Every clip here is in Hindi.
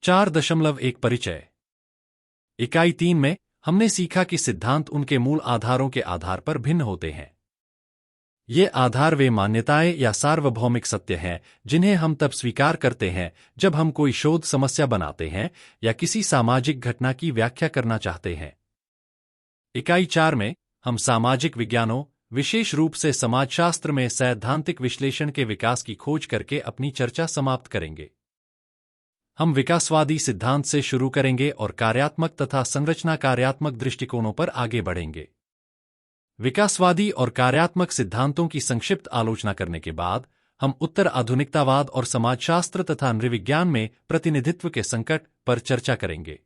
4.1 परिचय। इकाई 3 में हमने सीखा कि सिद्धांत उनके मूल आधारों के आधार पर भिन्न होते हैं। ये आधार वे मान्यताएं या सार्वभौमिक सत्य हैं जिन्हें हम तब स्वीकार करते हैं जब हम कोई शोध समस्या बनाते हैं या किसी सामाजिक घटना की व्याख्या करना चाहते हैं। इकाई 4 में हम सामाजिक विज्ञानों, विशेष रूप से समाजशास्त्र में सैद्धांतिक विश्लेषण के विकास की खोज करके अपनी चर्चा समाप्त करेंगे। हम विकासवादी सिद्धांत से शुरू करेंगे और कार्यात्मक तथा संरचना कार्यात्मक दृष्टिकोणों पर आगे बढ़ेंगे। विकासवादी और कार्यात्मक सिद्धांतों की संक्षिप्त आलोचना करने के बाद हम उत्तर आधुनिकतावाद और समाजशास्त्र तथा नृविज्ञान में प्रतिनिधित्व के संकट पर चर्चा करेंगे।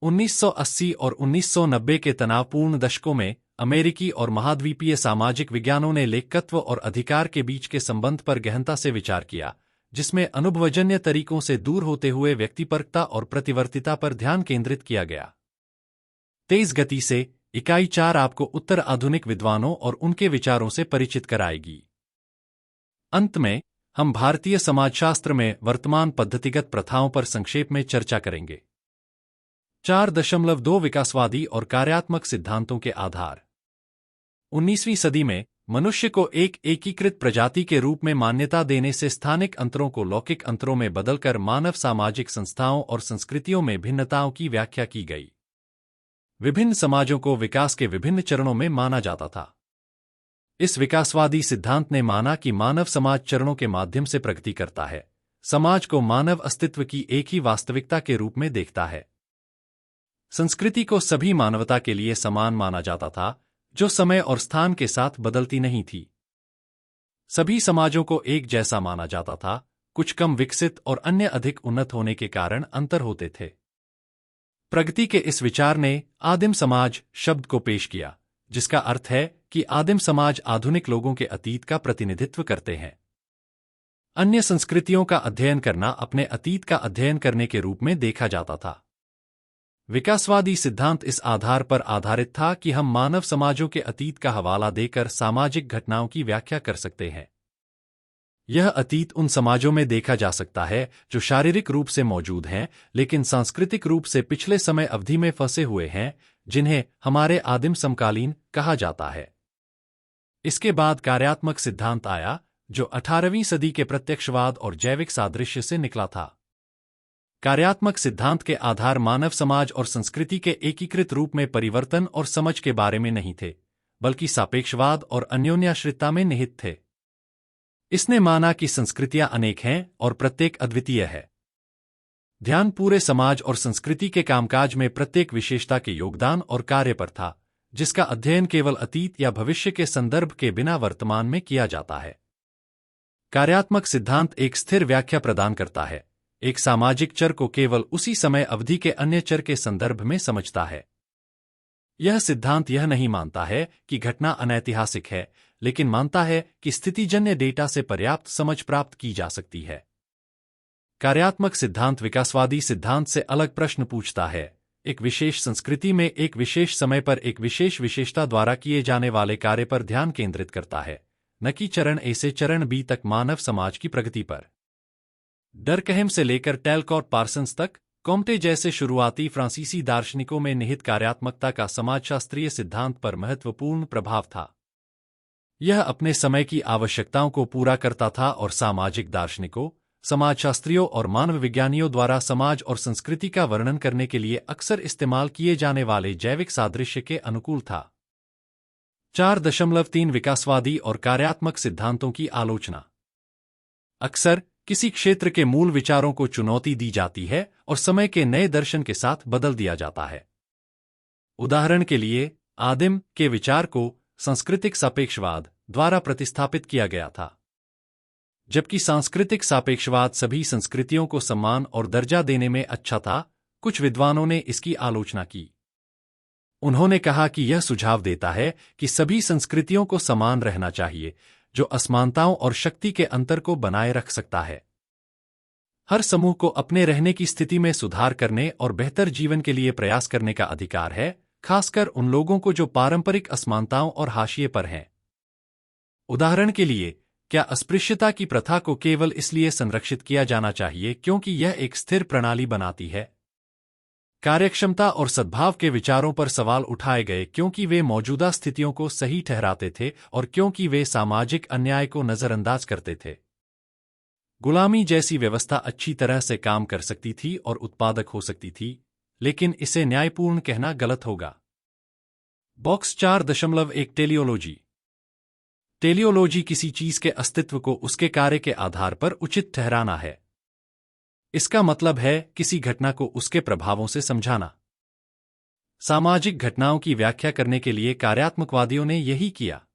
1980 और 1990 के तनावपूर्ण दशकों में अमेरिकी और महाद्वीपीय सामाजिक विज्ञानों ने लेखकत्व और अधिकार के बीच के संबंध पर गहनता से विचार किया, जिसमें अनुभवजन्य तरीकों से दूर होते हुए व्यक्तिपरकता और प्रतिवर्तिता पर ध्यान केंद्रित किया गया। तेज गति से इकाई 4 आपको उत्तर आधुनिक विद्वानों और उनके विचारों से परिचित कराएगी। अंत में हम भारतीय समाजशास्त्र में वर्तमान पद्धतिगत प्रथाओं पर संक्षेप में चर्चा करेंगे। 4.2 विकासवादी और कार्यात्मक सिद्धांतों के आधार। 19वीं सदी में मनुष्य को एक एकीकृत प्रजाति के रूप में मान्यता देने से स्थानिक अंतरों को लौकिक अंतरों में बदलकर मानव सामाजिक संस्थाओं और संस्कृतियों में भिन्नताओं की व्याख्या की गई। विभिन्न समाजों को विकास के विभिन्न चरणों में माना जाता था। इस विकासवादी सिद्धांत ने माना कि मानव समाज चरणों के माध्यम से प्रगति करता है, समाज को मानव अस्तित्व की एक ही वास्तविकता के रूप में देखता है। संस्कृति को सभी मानवता के लिए समान माना जाता था, जो समय और स्थान के साथ बदलती नहीं थी। सभी समाजों को एक जैसा माना जाता था, कुछ कम विकसित और अन्य अधिक उन्नत होने के कारण अंतर होते थे। प्रगति के इस विचार ने आदिम समाज शब्द को पेश किया, जिसका अर्थ है कि आदिम समाज आधुनिक लोगों के अतीत का प्रतिनिधित्व करते हैं। अन्य संस्कृतियों का अध्ययन करना अपने अतीत का अध्ययन करने के रूप में देखा जाता था। विकासवादी सिद्धांत इस आधार पर आधारित था कि हम मानव समाजों के अतीत का हवाला देकर सामाजिक घटनाओं की व्याख्या कर सकते हैं। यह अतीत उन समाजों में देखा जा सकता है जो शारीरिक रूप से मौजूद हैं, लेकिन सांस्कृतिक रूप से पिछले समय अवधि में फंसे हुए हैं, जिन्हें हमारे आदिम समकालीन कहा जाता है। इसके बाद कार्यात्मक सिद्धांत आया, जो 18वीं सदी के प्रत्यक्षवाद और जैविक सादृश्य से निकला था। कार्यात्मक सिद्धांत के आधार मानव समाज और संस्कृति के एकीकृत रूप में परिवर्तन और समझ के बारे में नहीं थे, बल्कि सापेक्षवाद और अन्योन्याश्रितता में निहित थे। इसने माना कि संस्कृतियां अनेक हैं और प्रत्येक अद्वितीय है। ध्यान पूरे समाज और संस्कृति के कामकाज में प्रत्येक विशेषता के योगदान और कार्य पर था, जिसका अध्ययन केवल अतीत या भविष्य के संदर्भ के बिना वर्तमान में किया जाता है। कार्यात्मक सिद्धांत एक स्थिर व्याख्या प्रदान करता है, एक सामाजिक चर को केवल उसी समय अवधि के अन्य चर के संदर्भ में समझता है। यह सिद्धांत यह नहीं मानता है कि घटना अनैतिहासिक है, लेकिन मानता है कि स्थितिजन्य डेटा से पर्याप्त समझ प्राप्त की जा सकती है। कार्यात्मक सिद्धांत विकासवादी सिद्धांत से अलग प्रश्न पूछता है, एक विशेष संस्कृति में एक विशेष समय पर एक विशेष विशेषता द्वारा किए जाने वाले कार्य पर ध्यान केंद्रित करता है, न कि चरण ए से चरण बी तक मानव समाज की प्रगति पर। डर्कहेम से लेकर टैलकॉट पार्सन्स तक कॉम्टे जैसे शुरुआती फ्रांसीसी दार्शनिकों में निहित कार्यात्मकता का समाजशास्त्रीय सिद्धांत पर महत्वपूर्ण प्रभाव था। यह अपने समय की आवश्यकताओं को पूरा करता था और सामाजिक दार्शनिकों, समाजशास्त्रियों और मानव विज्ञानियों द्वारा समाज और संस्कृति का वर्णन करने के लिए अक्सर इस्तेमाल किए जाने वाले जैविक सादृश्य के अनुकूल था। 4.3 विकासवादी और कार्यात्मक सिद्धांतों की आलोचना। अक्सर किसी क्षेत्र के मूल विचारों को चुनौती दी जाती है और समय के नए दर्शन के साथ बदल दिया जाता है। उदाहरण के लिए, आदिम के विचार को सांस्कृतिक सापेक्षवाद द्वारा प्रतिस्थापित किया गया था। जबकि सांस्कृतिक सापेक्षवाद सभी संस्कृतियों को सम्मान और दर्जा देने में अच्छा था, कुछ विद्वानों ने इसकी आलोचना की। उन्होंने कहा कि यह सुझाव देता है कि सभी संस्कृतियों को समान रहना चाहिए, जो असमानताओं और शक्ति के अंतर को बनाए रख सकता है। हर समूह को अपने रहने की स्थिति में सुधार करने और बेहतर जीवन के लिए प्रयास करने का अधिकार है, खासकर उन लोगों को जो पारंपरिक असमानताओं और हाशिए पर हैं। उदाहरण के लिए, क्या अस्पृश्यता की प्रथा को केवल इसलिए संरक्षित किया जाना चाहिए क्योंकि यह एक स्थिर प्रणाली बनाती है? कार्यक्षमता और सद्भाव के विचारों पर सवाल उठाए गए क्योंकि वे मौजूदा स्थितियों को सही ठहराते थे और क्योंकि वे सामाजिक अन्याय को नजरअंदाज करते थे। गुलामी जैसी व्यवस्था अच्छी तरह से काम कर सकती थी और उत्पादक हो सकती थी, लेकिन इसे न्यायपूर्ण कहना गलत होगा। Box 4.1 teleology. टेलियोलॉजी किसी चीज के अस्तित्व को उसके कार्य के आधार पर उचित ठहराना है। इसका मतलब है किसी घटना को उसके प्रभावों से समझाना। सामाजिक घटनाओं की व्याख्या करने के लिए कार्यात्मकवादियों ने यही किया।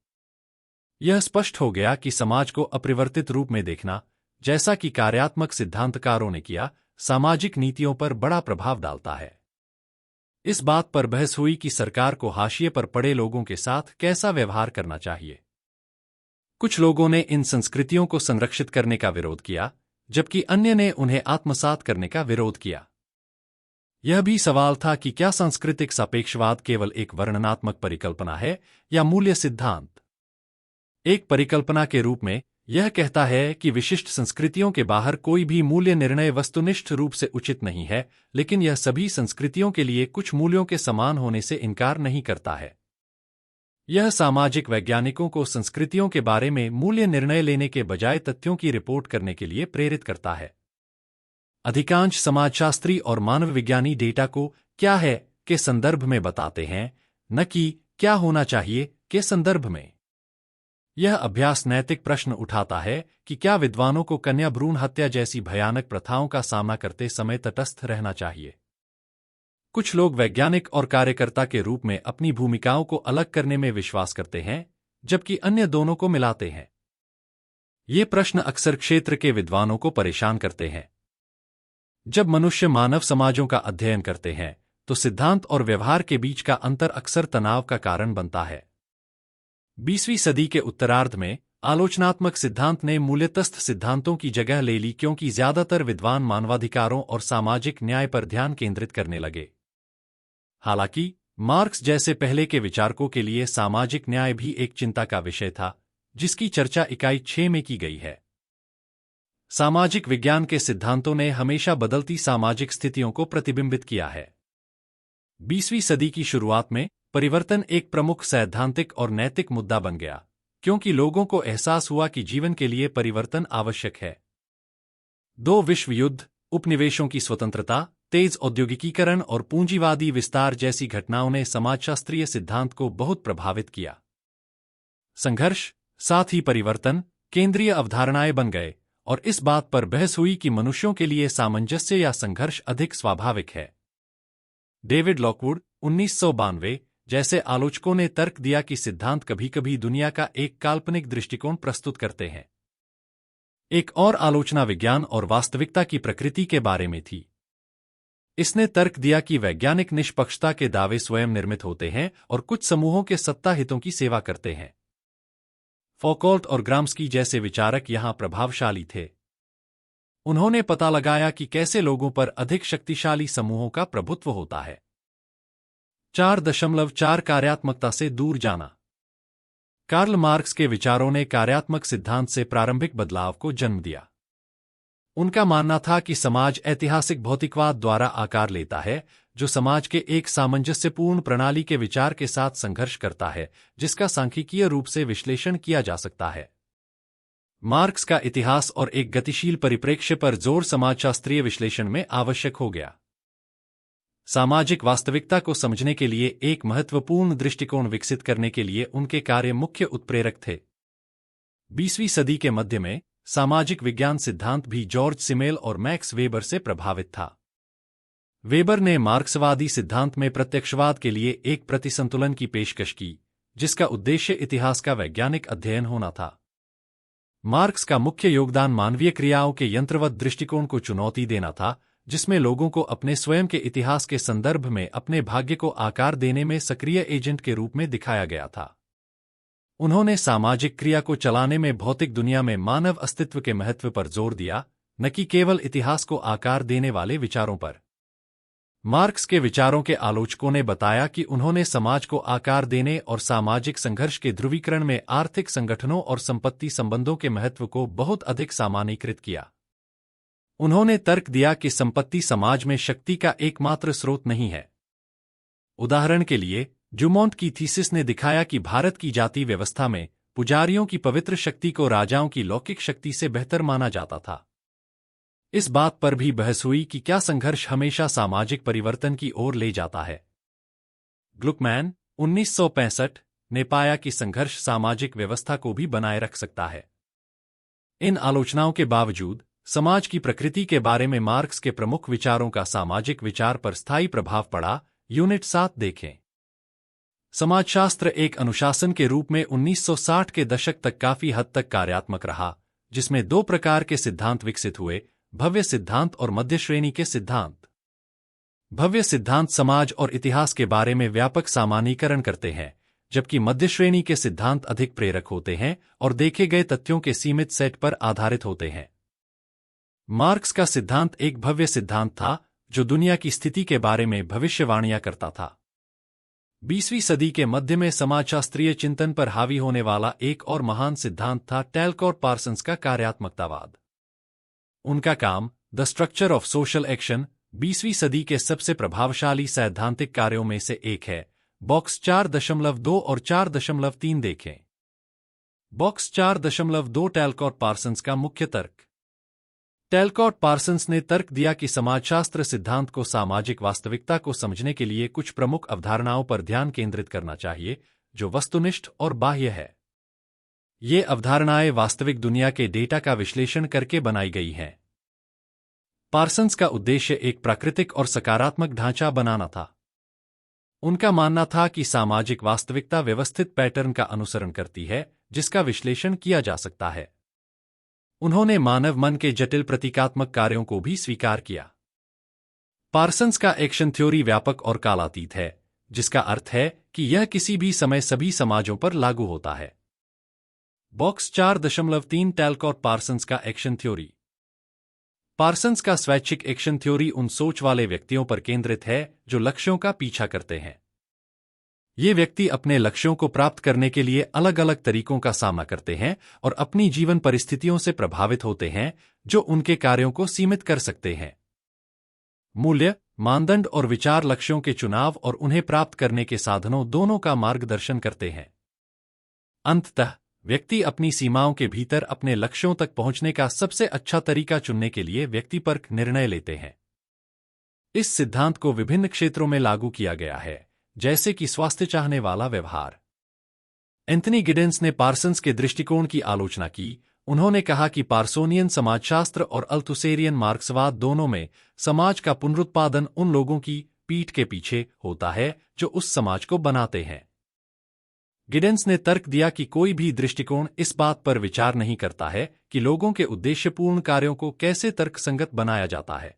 यह स्पष्ट हो गया कि समाज को अपरिवर्तित रूप में देखना, जैसा कि कार्यात्मक सिद्धांतकारों ने किया, सामाजिक नीतियों पर बड़ा प्रभाव डालता है। इस बात पर बहस हुई कि सरकार को हाशिए पर पड़े लोगों के साथ कैसा व्यवहार करना चाहिए। कुछ लोगों ने इन संस्कृतियों को संरक्षित करने का विरोध किया, जबकि अन्य ने उन्हें आत्मसात करने का विरोध किया। यह भी सवाल था कि क्या सांस्कृतिक सापेक्षवाद केवल एक वर्णनात्मक परिकल्पना है या मूल्य सिद्धांत। एक परिकल्पना के रूप में यह कहता है कि विशिष्ट संस्कृतियों के बाहर कोई भी मूल्य निर्णय वस्तुनिष्ठ रूप से उचित नहीं है, लेकिन यह सभी संस्कृतियों के लिए कुछ मूल्यों के समान होने से इनकार नहीं करता है। यह सामाजिक वैज्ञानिकों को संस्कृतियों के बारे में मूल्य निर्णय लेने के बजाय तथ्यों की रिपोर्ट करने के लिए प्रेरित करता है। अधिकांश समाजशास्त्री और मानवविज्ञानी डेटा को क्या है के संदर्भ में बताते हैं, न कि क्या होना चाहिए के संदर्भ में। यह अभ्यास नैतिक प्रश्न उठाता है कि क्या विद्वानों को कन्या भ्रूण हत्या जैसी भयानक प्रथाओं का सामना करते समय तटस्थ रहना चाहिए। कुछ लोग वैज्ञानिक और कार्यकर्ता के रूप में अपनी भूमिकाओं को अलग करने में विश्वास करते हैं, जबकि अन्य दोनों को मिलाते हैं। ये प्रश्न अक्सर क्षेत्र के विद्वानों को परेशान करते हैं। जब मनुष्य मानव समाजों का अध्ययन करते हैं, तो सिद्धांत और व्यवहार के बीच का अंतर अक्सर तनाव का कारण बनता है। 20वीं सदी के उत्तरार्ध में आलोचनात्मक सिद्धांत ने मूल्यतस्थ सिद्धांतों की जगह ले ली क्योंकि ज्यादातर विद्वान मानवाधिकारों और सामाजिक न्याय पर ध्यान केंद्रित करने लगे। हालांकि मार्क्स जैसे पहले के विचारकों के लिए सामाजिक न्याय भी एक चिंता का विषय था, जिसकी चर्चा इकाई 6 में की गई है। सामाजिक विज्ञान के सिद्धांतों ने हमेशा बदलती सामाजिक स्थितियों को प्रतिबिंबित किया है। 20वीं सदी की शुरुआत में परिवर्तन एक प्रमुख सैद्धांतिक और नैतिक मुद्दा बन गया, क्योंकि लोगों को एहसास हुआ कि जीवन के लिए परिवर्तन आवश्यक है। 2 विश्व युद्ध, उपनिवेशों की स्वतंत्रता, तेज औद्योगिकीकरण और पूंजीवादी विस्तार जैसी घटनाओं ने समाजशास्त्रीय सिद्धांत को बहुत प्रभावित किया। संघर्ष, साथ ही परिवर्तन, केंद्रीय अवधारणाएं बन गए और इस बात पर बहस हुई कि मनुष्यों के लिए सामंजस्य या संघर्ष अधिक स्वाभाविक है। डेविड लॉकवुड 1992 जैसे आलोचकों ने तर्क दिया कि सिद्धांत कभी-कभी दुनिया का एक काल्पनिक दृष्टिकोण प्रस्तुत करते हैं। एक और आलोचना विज्ञान और वास्तविकता की प्रकृति के बारे में थी। इसने तर्क दिया कि वैज्ञानिक निष्पक्षता के दावे स्वयं निर्मित होते हैं और कुछ समूहों के सत्ता हितों की सेवा करते हैं। फौकॉल्ट और ग्राम्स्की जैसे विचारक यहां प्रभावशाली थे। उन्होंने पता लगाया कि कैसे लोगों पर अधिक शक्तिशाली समूहों का प्रभुत्व होता है। 4.4 कार्यात्मकता से दूर जाना। कार्ल मार्क्स के विचारों ने कार्यात्मक सिद्धांत से प्रारंभिक बदलाव को जन्म दिया। उनका मानना था कि समाज ऐतिहासिक भौतिकवाद द्वारा आकार लेता है, जो समाज के एक सामंजस्यपूर्ण प्रणाली के विचार के साथ संघर्ष करता है, जिसका सांख्यिकीय रूप से विश्लेषण किया जा सकता है। मार्क्स का इतिहास और एक गतिशील परिप्रेक्ष्य पर जोर समाजशास्त्रीय विश्लेषण में आवश्यक हो गया। सामाजिक वास्तविकता को समझने के लिए एक महत्वपूर्ण दृष्टिकोण विकसित करने के लिए उनके कार्य मुख्य उत्प्रेरक थे। 20वीं सदी के मध्य में सामाजिक विज्ञान सिद्धांत भी जॉर्ज सिमेल और मैक्स वेबर से प्रभावित था। वेबर ने मार्क्सवादी सिद्धांत में प्रत्यक्षवाद के लिए एक प्रतिसंतुलन की पेशकश की, जिसका उद्देश्य इतिहास का वैज्ञानिक अध्ययन होना था। मार्क्स का मुख्य योगदान मानवीय क्रियाओं के यंत्रवत दृष्टिकोण को चुनौती देना था, जिसमें लोगों को अपने स्वयं के इतिहास के संदर्भ में अपने भाग्य को आकार देने में सक्रिय एजेंट के रूप में दिखाया गया था। उन्होंने सामाजिक क्रिया को चलाने में भौतिक दुनिया में मानव अस्तित्व के महत्व पर जोर दिया, न कि केवल इतिहास को आकार देने वाले विचारों पर। मार्क्स के विचारों के आलोचकों ने बताया कि उन्होंने समाज को आकार देने और सामाजिक संघर्ष के ध्रुवीकरण में आर्थिक संगठनों और संपत्ति संबंधों के महत्व को बहुत अधिक सामान्यीकृत किया। उन्होंने तर्क दिया कि संपत्ति समाज में शक्ति का एकमात्र स्रोत नहीं है। उदाहरण के लिए, जुमोंट की थीसिस ने दिखाया कि भारत की जाति व्यवस्था में पुजारियों की पवित्र शक्ति को राजाओं की लौकिक शक्ति से बेहतर माना जाता था। इस बात पर भी बहस हुई कि क्या संघर्ष हमेशा सामाजिक परिवर्तन की ओर ले जाता है। ग्लुकमैन 1965 ने पाया कि संघर्ष सामाजिक व्यवस्था को भी बनाए रख सकता है। इन आलोचनाओं के बावजूद समाज की प्रकृति के बारे में मार्क्स के प्रमुख विचारों का सामाजिक विचार पर स्थायी प्रभाव पड़ा। यूनिट 7 देखें। समाजशास्त्र एक अनुशासन के रूप में 1960 के दशक तक काफी हद तक कार्यात्मक रहा, जिसमें दो प्रकार के सिद्धांत विकसित हुए, भव्य सिद्धांत और मध्य श्रेणी के सिद्धांत। भव्य सिद्धांत समाज और इतिहास के बारे में व्यापक सामान्यीकरण करते हैं, जबकि मध्य श्रेणी के सिद्धांत अधिक प्रेरक होते हैं और देखे गए तथ्यों के सीमित सेट पर आधारित होते हैं। मार्क्स का सिद्धांत एक भव्य सिद्धांत था जो दुनिया की स्थिति के बारे में भविष्यवाणियां करता था। 20वीं सदी के मध्य में समाजशास्त्रीय चिंतन पर हावी होने वाला एक और महान सिद्धांत था टैलकॉट पार्सन्स का कार्यात्मकतावाद। उनका काम the structure of social action 20वीं सदी के सबसे प्रभावशाली सैद्धांतिक कार्यों में से एक है। बॉक्स 4.2 और 4.3 देखें। बॉक्स 4.2 टैलकॉट पार्सन्स का मुख्य तर्क। टैलकॉट पार्सन्स ने तर्क दिया कि समाजशास्त्र सिद्धांत को सामाजिक वास्तविकता को समझने के लिए कुछ प्रमुख अवधारणाओं पर ध्यान केंद्रित करना चाहिए, जो वस्तुनिष्ठ और बाह्य है। ये अवधारणाएं वास्तविक दुनिया के डेटा का विश्लेषण करके बनाई गई हैं। पार्सन्स का उद्देश्य एक प्राकृतिक और सकारात्मक ढांचा बनाना था। उनका मानना था कि सामाजिक वास्तविकता व्यवस्थित पैटर्न का अनुसरण करती है, जिसका विश्लेषण किया जा सकता है। उन्होंने मानव मन के जटिल प्रतीकात्मक कार्यों को भी स्वीकार किया। पार्सन्स का एक्शन थ्योरी व्यापक और कालातीत है, जिसका अर्थ है कि यह किसी भी समय सभी समाजों पर लागू होता है। बॉक्स 4.3 टैलकॉट पार्सन्स का एक्शन थ्योरी। पार्सन्स का स्वैच्छिक एक्शन थ्योरी उन सोच वाले व्यक्तियों पर केंद्रित है जो लक्ष्यों का पीछा करते हैं। ये व्यक्ति अपने लक्ष्यों को प्राप्त करने के लिए अलग अलग तरीकों का सामना करते हैं और अपनी जीवन परिस्थितियों से प्रभावित होते हैं, जो उनके कार्यों को सीमित कर सकते हैं। मूल्य, मानदंड और विचार लक्ष्यों के चुनाव और उन्हें प्राप्त करने के साधनों दोनों का मार्गदर्शन करते हैं। अंततः व्यक्ति अपनी सीमाओं के भीतर अपने लक्ष्यों तक पहुंचने का सबसे अच्छा तरीका चुनने के लिए व्यक्तिपरक निर्णय लेते हैं। इस सिद्धांत को विभिन्न क्षेत्रों में लागू किया गया है, जैसे कि स्वास्थ्य चाहने वाला व्यवहार। एंथनी गिडेंस ने पार्सन्स के दृष्टिकोण की आलोचना की। उन्होंने कहा कि पार्सोनियन समाजशास्त्र और अल्थुसेरियन मार्क्सवाद दोनों में समाज का पुनरुत्पादन उन लोगों की पीठ के पीछे होता है जो उस समाज को बनाते हैं। गिडेंस ने तर्क दिया कि कोई भी दृष्टिकोण इस बात पर विचार नहीं करता है कि लोगों के उद्देश्यपूर्ण कार्यों को कैसे तर्कसंगत बनाया जाता है।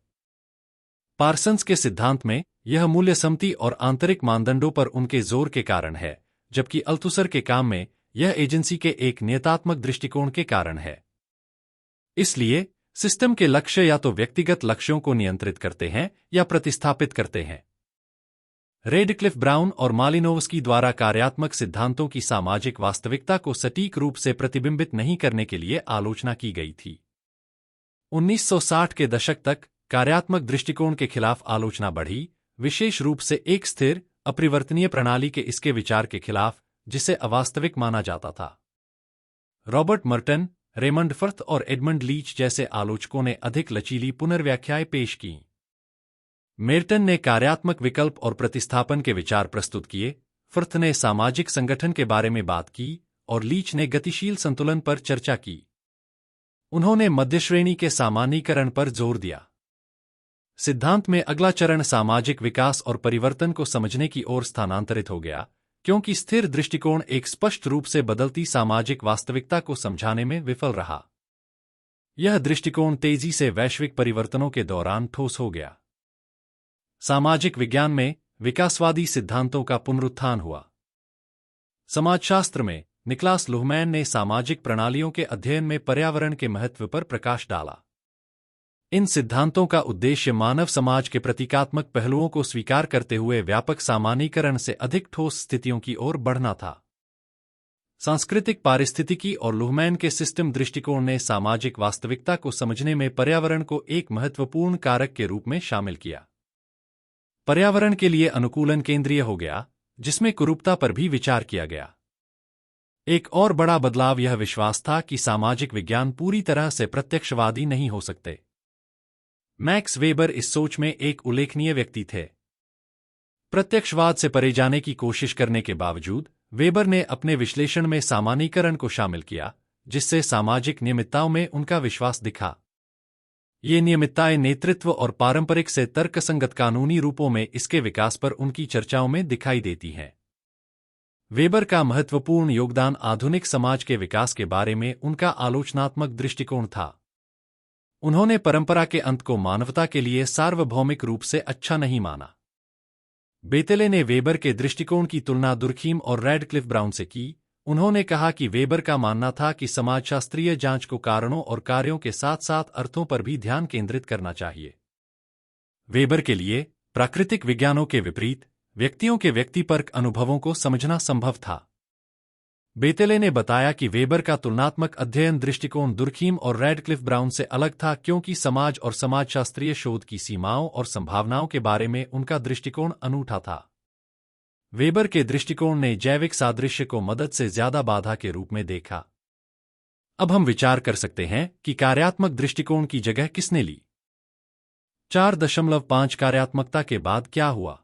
पार्सन्स के सिद्धांत में यह मूल्य समति और आंतरिक मानदंडों पर उनके जोर के कारण है, जबकि अल्थुसर के काम में यह एजेंसी के एक नियतात्मक दृष्टिकोण के कारण है। इसलिए सिस्टम के लक्ष्य या तो व्यक्तिगत लक्ष्यों को नियंत्रित करते हैं या प्रतिस्थापित करते हैं। रेडक्लिफ ब्राउन और मालिनोव्स्की द्वारा कार्यात्मक सिद्धांतों की सामाजिक वास्तविकता को सटीक रूप से प्रतिबिंबित नहीं करने के लिए आलोचना की गई थी। 1960 के दशक तक कार्यात्मक दृष्टिकोण के खिलाफ आलोचना बढ़ी, विशेष रूप से एक स्थिर, अपरिवर्तनीय प्रणाली के इसके विचार के खिलाफ, जिसे अवास्तविक माना जाता था। रॉबर्ट मर्टन, रेमंड फर्थ और एडमंड लीच जैसे आलोचकों ने अधिक लचीली पुनर्व्याख्याएं पेश की। मेर्टन ने कार्यात्मक विकल्प और प्रतिस्थापन के विचार प्रस्तुत किए, फर्थ ने सामाजिक संगठन के बारे में बात की और लीच ने गतिशील संतुलन पर चर्चा की। उन्होंने मध्यश्रेणी के सामान्यीकरण पर जोर दिया। सिद्धांत में अगला चरण सामाजिक विकास और परिवर्तन को समझने की ओर स्थानांतरित हो गया, क्योंकि स्थिर दृष्टिकोण एक स्पष्ट रूप से बदलती सामाजिक वास्तविकता को समझाने में विफल रहा। यह दृष्टिकोण तेजी से वैश्विक परिवर्तनों के दौरान ठोस हो गया। सामाजिक विज्ञान में विकासवादी सिद्धांतों का पुनरुत्थान हुआ। समाजशास्त्र में निकलास लुहमैन ने सामाजिक प्रणालियों के अध्ययन में पर्यावरण के महत्व पर प्रकाश डाला। इन सिद्धांतों का उद्देश्य मानव समाज के प्रतीकात्मक पहलुओं को स्वीकार करते हुए व्यापक सामान्यीकरण से अधिक ठोस स्थितियों की ओर बढ़ना था। सांस्कृतिक पारिस्थितिकी और लुहमैन के सिस्टम दृष्टिकोण ने सामाजिक वास्तविकता को समझने में पर्यावरण को एक महत्वपूर्ण कारक के रूप में शामिल किया। पर्यावरण के लिए अनुकूलन केंद्रीय हो गया, जिसमें कुरूपता पर भी विचार किया गया। एक और बड़ा बदलाव यह विश्वास था कि सामाजिक विज्ञान पूरी तरह से प्रत्यक्षवादी नहीं हो सकते। मैक्स वेबर इस सोच में एक उल्लेखनीय व्यक्ति थे। प्रत्यक्षवाद से परे जाने की कोशिश करने के बावजूद वेबर ने अपने विश्लेषण में सामान्यीकरण को शामिल किया, जिससे सामाजिक नियमितताओं में उनका विश्वास दिखा। ये नियमितताएं नेतृत्व और पारंपरिक से तर्कसंगत कानूनी रूपों में इसके विकास पर उनकी चर्चाओं में दिखाई देती हैं। वेबर का महत्वपूर्ण योगदान आधुनिक समाज के विकास के बारे में उनका आलोचनात्मक दृष्टिकोण था। उन्होंने परंपरा के अंत को मानवता के लिए सार्वभौमिक रूप से अच्छा नहीं माना। बेतेले ने वेबर के दृष्टिकोण की तुलना दुर्खीम और रैडक्लिफ ब्राउन से की। उन्होंने कहा कि वेबर का मानना था कि समाजशास्त्रीय जांच को कारणों और कार्यों के साथ साथ अर्थों पर भी ध्यान केंद्रित करना चाहिए। वेबर के लिए प्राकृतिक विज्ञानों के विपरीत व्यक्तियों के व्यक्तिपरक अनुभवों को समझना संभव था। बेतेले ने बताया कि वेबर का तुलनात्मक अध्ययन दृष्टिकोण दुर्खीम और रैडक्लिफ ब्राउन से अलग था, क्योंकि समाज और समाजशास्त्रीय शोध की सीमाओं और संभावनाओं के बारे में उनका दृष्टिकोण अनूठा था। वेबर के दृष्टिकोण ने जैविक सादृश्य को मदद से ज्यादा बाधा के रूप में देखा। अब हम विचार कर सकते हैं कि कार्यात्मक दृष्टिकोण की जगह किसने ली। 4.5 कार्यात्मकता के बाद क्या हुआ?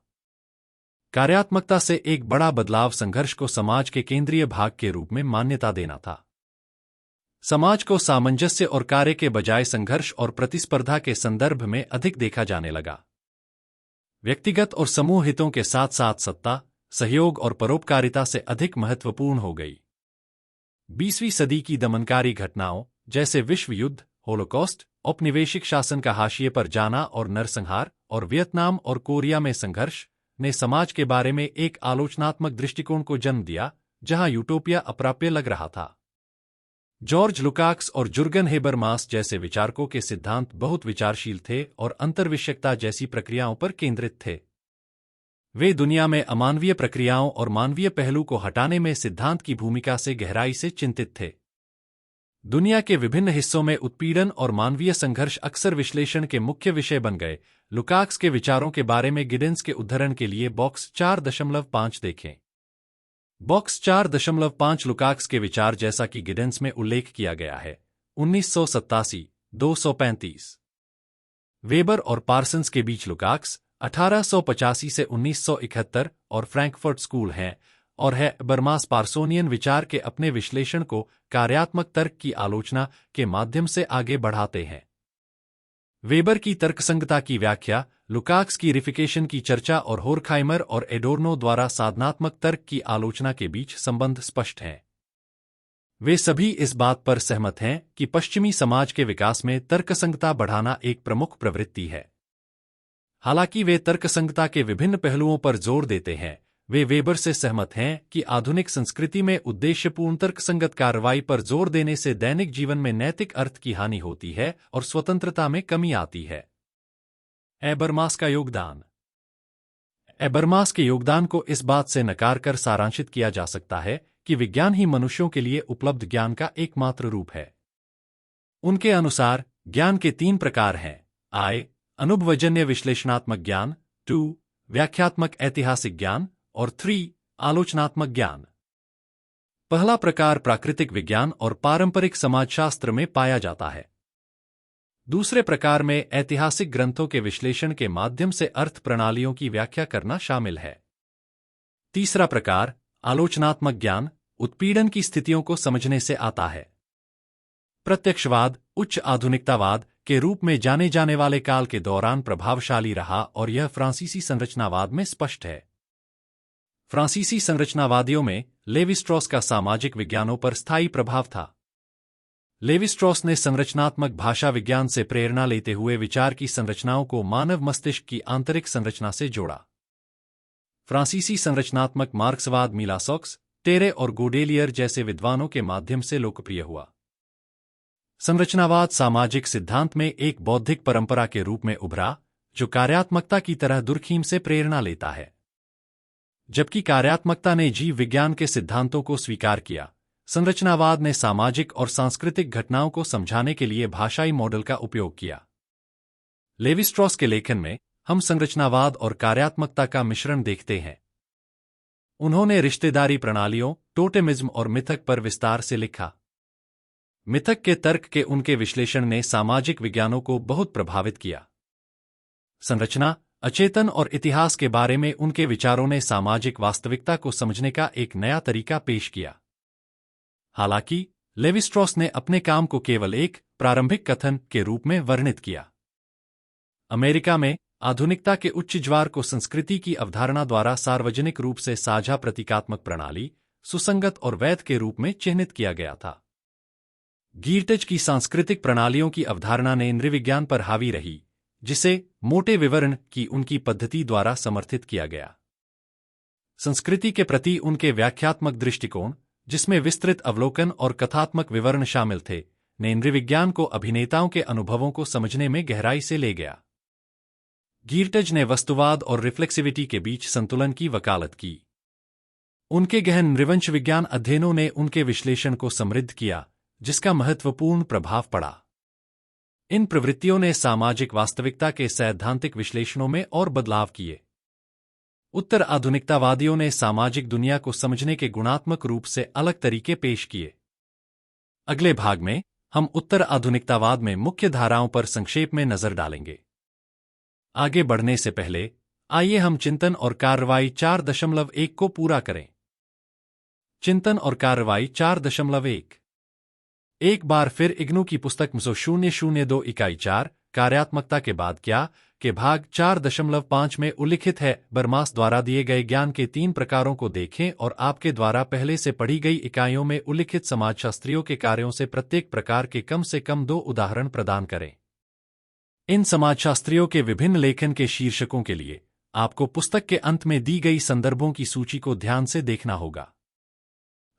कार्यात्मकता से एक बड़ा बदलाव संघर्ष को समाज के केंद्रीय भाग के रूप में मान्यता देना था। समाज को सामंजस्य और कार्य के बजाय संघर्ष और प्रतिस्पर्धा के संदर्भ में अधिक देखा जाने लगा। व्यक्तिगत और समूह हितों के साथ साथ सत्ता, सहयोग और परोपकारिता से अधिक महत्वपूर्ण हो गई। 20वीं सदी की दमनकारी घटनाओं जैसे विश्व युद्ध, होलोकॉस्ट, औपनिवेशिक शासन का हाशिए पर जाना और नरसंहार और वियतनाम और कोरिया में संघर्ष ने समाज के बारे में एक आलोचनात्मक दृष्टिकोण को जन्म दिया, जहां यूटोपिया अप्राप्य लग रहा था। जॉर्ज लुकाक्स और जुर्गन हेबरमास जैसे विचारकों के सिद्धांत बहुत विचारशील थे और अंतर्विषयकता जैसी प्रक्रियाओं पर केंद्रित थे। वे दुनिया में अमानवीय प्रक्रियाओं और मानवीय पहलू को हटाने में सिद्धांत की भूमिका से गहराई से चिंतित थे। दुनिया के विभिन्न हिस्सों में उत्पीड़न और मानवीय संघर्ष अक्सर विश्लेषण के मुख्य विषय बन गए। लुकाक्स के विचारों के बारे में गिडेंस के उद्धरण के लिए बॉक्स 4.5 देखें। बॉक्स 4.5 लुकाक्स के विचार जैसा कि गिडेंस में उल्लेख किया गया है 1987, 235। वेबर और पार्सन्स के बीच लुकाक्स 1885 से 1971 और फ्रैंकफर्ट स्कूल हैं और है बर्मास पार्सोनियन विचार के अपने विश्लेषण को कार्यात्मक तर्क की आलोचना के माध्यम से आगे बढ़ाते हैं। वेबर की तर्कसंगता की व्याख्या, लुकाक्स की रिफिकेशन की चर्चा और होरखाइमर और एडोर्नो द्वारा साधनात्मक तर्क की आलोचना के बीच संबंध स्पष्ट है। वे सभी इस बात पर सहमत हैं कि पश्चिमी समाज के विकास में तर्कसंगता बढ़ाना एक प्रमुख प्रवृत्ति है। हालांकि वे तर्कसंगता के विभिन्न पहलुओं पर जोर देते हैं, वे वेबर से सहमत हैं कि आधुनिक संस्कृति में उद्देश्यपूर्ण तर्कसंगत कार्रवाई पर जोर देने से दैनिक जीवन में नैतिक अर्थ की हानि होती है और स्वतंत्रता में कमी आती है। एबरमास का योगदान। एबरमास के योगदान को इस बात से नकार कर सारांशित किया जा सकता है कि विज्ञान ही मनुष्यों के लिए उपलब्ध ज्ञान का एकमात्र रूप है। उनके अनुसार ज्ञान के 3 प्रकार हैं: I, अनुभवजन्य विश्लेषणात्मक ज्ञान, 2, व्याख्यात्मक ऐतिहासिक ज्ञान और 3, आलोचनात्मक ज्ञान। पहला प्रकार प्राकृतिक विज्ञान और पारंपरिक समाजशास्त्र में पाया जाता है। दूसरे प्रकार में ऐतिहासिक ग्रंथों के विश्लेषण के माध्यम से अर्थ प्रणालियों की व्याख्या करना शामिल है। तीसरा प्रकार, आलोचनात्मक ज्ञान, उत्पीड़न की स्थितियों को समझने से आता है। प्रत्यक्षवाद, उच्च आधुनिकतावाद के रूप में जाने जाने वाले काल के दौरान प्रभावशाली रहा और यह फ्रांसीसी संरचनावाद में स्पष्ट है। फ्रांसीसी संरचनावादियों में लेवी-स्ट्रॉस का सामाजिक विज्ञानों पर स्थायी प्रभाव था। लेवी-स्ट्रॉस ने संरचनात्मक भाषा विज्ञान से प्रेरणा लेते हुए विचार की संरचनाओं को मानव मस्तिष्क की आंतरिक संरचना से जोड़ा। फ्रांसीसी संरचनात्मक मार्क्सवाद मिलासॉक्स, टेरे और गोडेलियर जैसे विद्वानों के माध्यम से लोकप्रिय हुआ। संरचनावाद सामाजिक सिद्धांत में एक बौद्धिक परंपरा के रूप में उभरा जो कार्यात्मकता की तरह दुर्खीम से प्रेरणा लेता है। जबकि कार्यात्मकता ने जीव विज्ञान के सिद्धांतों को स्वीकार किया, संरचनावाद ने सामाजिक और सांस्कृतिक घटनाओं को समझाने के लिए भाषाई मॉडल का उपयोग किया। लेवी-स्ट्रॉस के लेखन में हम संरचनावाद और कार्यात्मकता का मिश्रण देखते हैं। उन्होंने रिश्तेदारी प्रणालियों, टोटेमिज्म और मिथक पर विस्तार से लिखा। मिथक के तर्क के उनके विश्लेषण ने सामाजिक विज्ञानों को बहुत प्रभावित किया। संरचना, अचेतन और इतिहास के बारे में उनके विचारों ने सामाजिक वास्तविकता को समझने का एक नया तरीका पेश किया। हालांकि लेवी-स्ट्रॉस ने अपने काम को केवल एक प्रारंभिक कथन के रूप में वर्णित किया। अमेरिका में आधुनिकता के उच्च ज्वार को संस्कृति की अवधारणा द्वारा सार्वजनिक रूप से साझा प्रतीकात्मक प्रणाली, सुसंगत और वैध के रूप में चिह्नित किया गया था। गीर्टज की सांस्कृतिक प्रणालियों की अवधारणा ने नृविज्ञान पर हावी रही, जिसे मोटे विवरण की उनकी पद्धति द्वारा समर्थित किया गया। संस्कृति के प्रति उनके व्याख्यात्मक दृष्टिकोण, जिसमें विस्तृत अवलोकन और कथात्मक विवरण शामिल थे, ने नृविज्ञान को अभिनेताओं के अनुभवों को समझने में गहराई से ले गया। गीर्टज ने वस्तुवाद और रिफ्लेक्सिविटी के बीच संतुलन की वकालत की। उनके गहन नृवंश विज्ञान अध्ययनों ने उनके विश्लेषण को समृद्ध किया, जिसका महत्वपूर्ण प्रभाव पड़ा। इन प्रवृत्तियों ने सामाजिक वास्तविकता के सैद्धांतिक विश्लेषणों में और बदलाव किए। उत्तर आधुनिकतावादियों ने सामाजिक दुनिया को समझने के गुणात्मक रूप से अलग तरीके पेश किए। अगले भाग में हम उत्तर आधुनिकतावाद में मुख्य धाराओं पर संक्षेप में नजर डालेंगे। आगे बढ़ने से पहले आइए हम चिंतन और कार्रवाई 4.1 को पूरा करें। चिंतन और कार्रवाई 4.1। एक बार फिर इग्नू की पुस्तक 002 इकाई 4 कार्यात्मकता के बाद क्या के भाग 4.5 में उल्लिखित है। बर्मास द्वारा दिए गए ज्ञान के 3 प्रकारों को देखें और आपके द्वारा पहले से पढ़ी गई इकाइयों में उल्लिखित समाजशास्त्रियों के कार्यों से प्रत्येक प्रकार के कम से कम 2 उदाहरण प्रदान करें। इन समाजशास्त्रियों के विभिन्न लेखन के शीर्षकों के लिए आपको पुस्तक के अंत में दी गई संदर्भों की सूची को ध्यान से देखना होगा।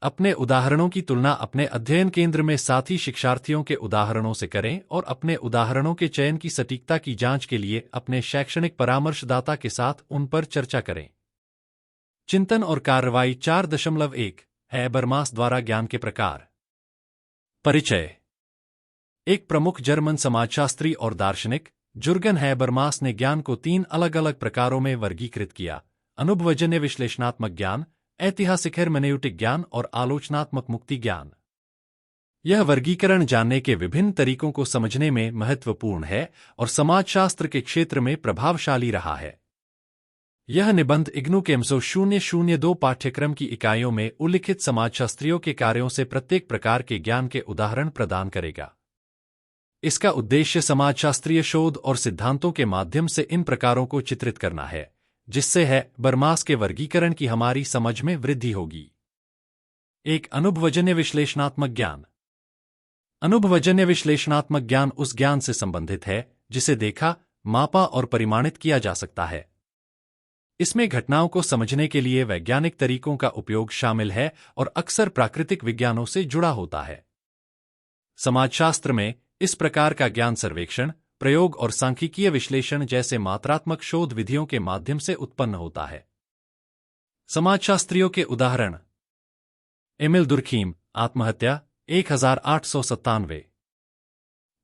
अपने उदाहरणों की तुलना अपने अध्ययन केंद्र में साथी शिक्षार्थियों के उदाहरणों से करें और अपने उदाहरणों के चयन की सटीकता की जांच के लिए अपने शैक्षणिक परामर्शदाता के साथ उन पर चर्चा करें। चिंतन और कार्रवाई 4.1 है बर्मास द्वारा ज्ञान के प्रकार। परिचय। एक प्रमुख जर्मन समाजशास्त्री और दार्शनिक जुर्गन हैबरमास ने ज्ञान को 3 अलग-अलग प्रकारों में वर्गीकृत किया: अनुभवजन्य विश्लेषणात्मक ज्ञान, ऐतिहासिक हेरमेनेउटिक ज्ञान और आलोचनात्मक मुक्ति ज्ञान। यह वर्गीकरण जानने के विभिन्न तरीकों को समझने में महत्वपूर्ण है और समाजशास्त्र के क्षेत्र में प्रभावशाली रहा है। यह निबंध इग्नू के 002 पाठ्यक्रम की इकाइयों में उल्लिखित समाजशास्त्रियों के कार्यों से प्रत्येक प्रकार के ज्ञान के उदाहरण प्रदान करेगा। इसका उद्देश्य समाजशास्त्रीय शोध और सिद्धांतों के माध्यम से इन प्रकारों को चित्रित करना है, जिससे हैबरमास के वर्गीकरण की हमारी समझ में वृद्धि होगी। एक अनुभवजन्य विश्लेषणात्मक ज्ञान। अनुभवजन्य विश्लेषणात्मक ज्ञान उस ज्ञान से संबंधित है जिसे देखा, मापा और परिमाणित किया जा सकता है। इसमें घटनाओं को समझने के लिए वैज्ञानिक तरीकों का उपयोग शामिल है और अक्सर प्राकृतिक विज्ञानों से जुड़ा होता है। समाजशास्त्र में इस प्रकार का ज्ञान सर्वेक्षण, प्रयोग और सांख्यिकीय विश्लेषण जैसे मात्रात्मक शोध विधियों के माध्यम से उत्पन्न होता है। समाजशास्त्रियों के उदाहरण: एमिल दुर्खीम, आत्महत्या 1897।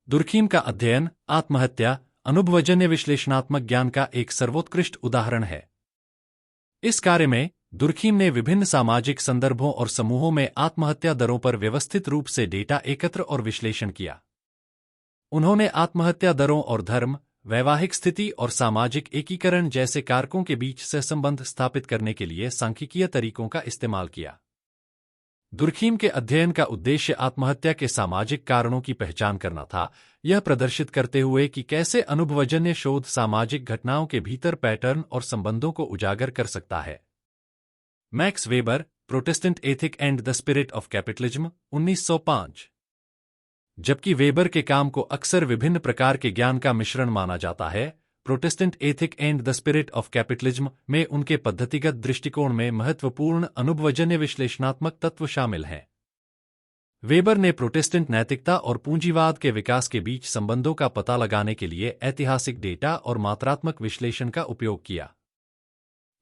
दुर्खीम का अध्ययन, आत्महत्या, अनुभवजन्य विश्लेषणात्मक ज्ञान का एक सर्वोत्कृष्ट उदाहरण है। इस कार्य में दुर्खीम ने विभिन्न सामाजिक संदर्भों और समूहों में आत्महत्या दरों पर व्यवस्थित रूप से डेटा एकत्र और विश्लेषण किया। उन्होंने आत्महत्या दरों और धर्म, वैवाहिक स्थिति और सामाजिक एकीकरण जैसे कारकों के बीच सहसंबंध स्थापित करने के लिए सांख्यिकीय तरीकों का इस्तेमाल किया। दुर्खीम के अध्ययन का उद्देश्य आत्महत्या के सामाजिक कारणों की पहचान करना था, यह प्रदर्शित करते हुए कि कैसे अनुभवजन्य शोध सामाजिक घटनाओं के भीतर पैटर्न और संबंधों को उजागर कर सकता है। Max weber, Protestant ethic and the spirit of capitalism, 1905। जबकि वेबर के काम को अक्सर विभिन्न प्रकार के ज्ञान का मिश्रण माना जाता है, Protestant ethic and the spirit of capitalism में उनके पद्धतिगत दृष्टिकोण में महत्वपूर्ण अनुभवजन्य विश्लेषणात्मक तत्व शामिल हैं। वेबर ने प्रोटेस्टेंट नैतिकता और पूंजीवाद के विकास के बीच संबंधों का पता लगाने के लिए ऐतिहासिक डेटा और मात्रात्मक विश्लेषण का उपयोग किया।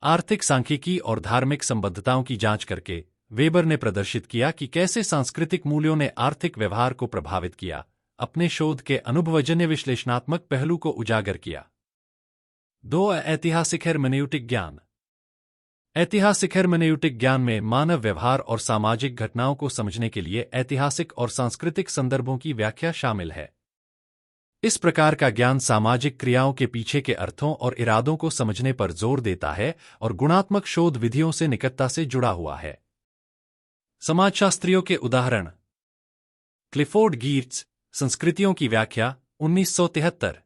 आर्थिक सांख्यिकी और धार्मिक संबद्धताओं की जांच करके वेबर ने प्रदर्शित किया कि कैसे सांस्कृतिक मूल्यों ने आर्थिक व्यवहार को प्रभावित किया। अपने शोध के अनुभवजन्य विश्लेषणात्मक पहलू को उजागर किया। 2. ऐतिहासिक हेरमेन्यूटिक ज्ञान। ऐतिहासिक हेरमेन्यूटिक ज्ञान में मानव व्यवहार और सामाजिक घटनाओं को समझने के लिए ऐतिहासिक और सांस्कृतिक संदर्भों की व्याख्या शामिल है। इस प्रकार का ज्ञान सामाजिक क्रियाओं के पीछे के अर्थों और इरादों को समझने पर जोर देता है और गुणात्मक शोध विधियों से निकटता से जुड़ा हुआ है। समाजशास्त्रियों के उदाहरण। क्लिफोर्ड गीट्स, संस्कृतियों की व्याख्या, 1973।